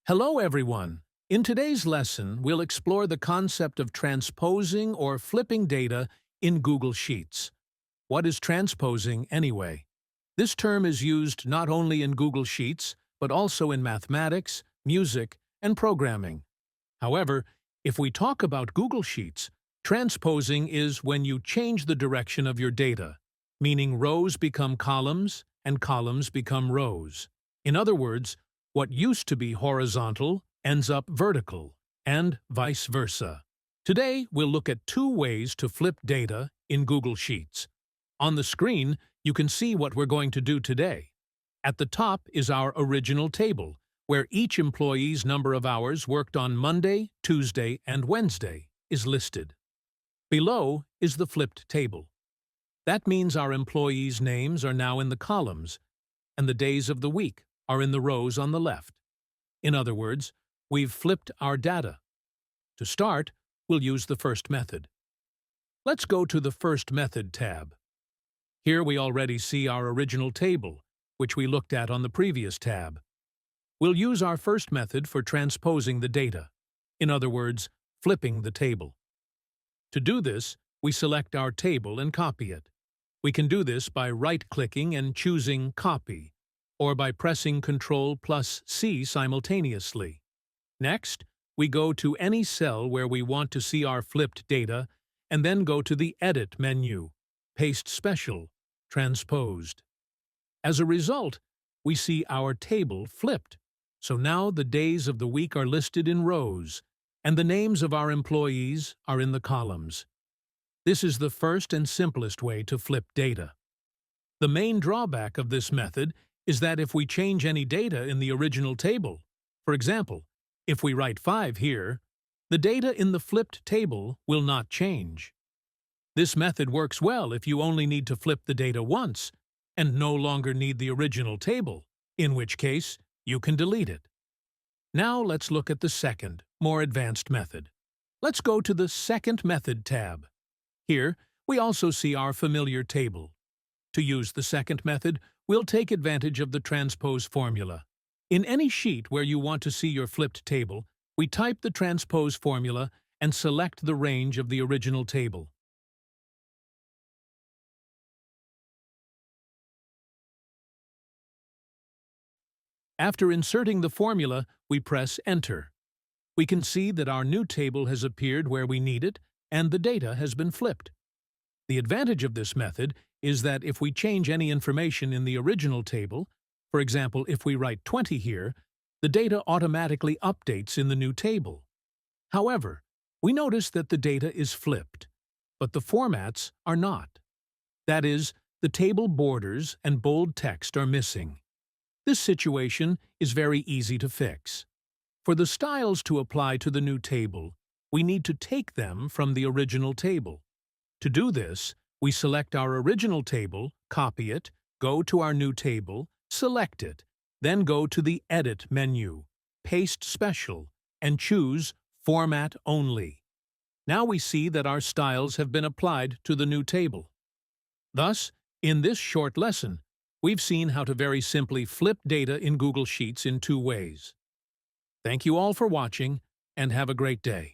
Hello, everyone. In today's lesson, we'll explore the concept of transposing or flipping data in Google Sheets. What is transposing anyway? This term is used not only in Google Sheets, but also in mathematics, music, and programming. However, if we talk about Google Sheets, transposing is when you change the direction of your data, meaning rows become columns and columns become rows. In other words, what used to be horizontal ends up vertical, and vice versa. Today, we'll look at two ways to flip data in Google Sheets. On the screen, you can see what we're going to do today. At the top is our original table, where each employee's number of hours worked on Monday, Tuesday, and Wednesday is listed. Below is the flipped table. That means our employees' names are now in the columns, and the days of the week are in the rows on the left. In other words, we've flipped our data. To start, we'll use the first method. Let's go to the First Method tab. Here we already see our original table, which we looked at on the previous tab. We'll use our first method for transposing the data. In other words, flipping the table. To do this, we select our table and copy it. We can do this by right-clicking and choosing Copy, or by pressing Ctrl+C simultaneously. Next, we go to any cell where we want to see our flipped data, and then go to the Edit menu, Paste Special Transposed. As a result, we see our table flipped. So now the days of the week are listed in rows, and the names of our employees are in the columns. This is the first and simplest way to flip data. The main drawback of this method is that if we change any data in the original table, for example, if we write 5 here, the data in the flipped table will not change. This method works well if you only need to flip the data once and no longer need the original table, in which case you can delete it. Now let's look at the second, more advanced method. Let's go to the Second Method tab. Here, we also see our familiar table. To use the second method, we'll take advantage of the transpose formula. In any sheet where you want to see your flipped table, we type the transpose formula and select the range of the original table. After inserting the formula, we press Enter. We can see that our new table has appeared where we need it, and the data has been flipped. The advantage of this method is that if we change any information in the original table, for example, if we write 20 here, the data automatically updates in the new table. However, we notice that the data is flipped, but the formats are not. That is, the table borders and bold text are missing. This situation is very easy to fix. For the styles to apply to the new table, we need to take them from the original table. To do this, we select our original table, copy it, go to our new table, select it, then go to the Edit menu, Paste Special, and choose Format Only. Now we see that our styles have been applied to the new table. Thus, in this short lesson, we've seen how to very simply flip data in Google Sheets in two ways. Thank you all for watching, and have a great day.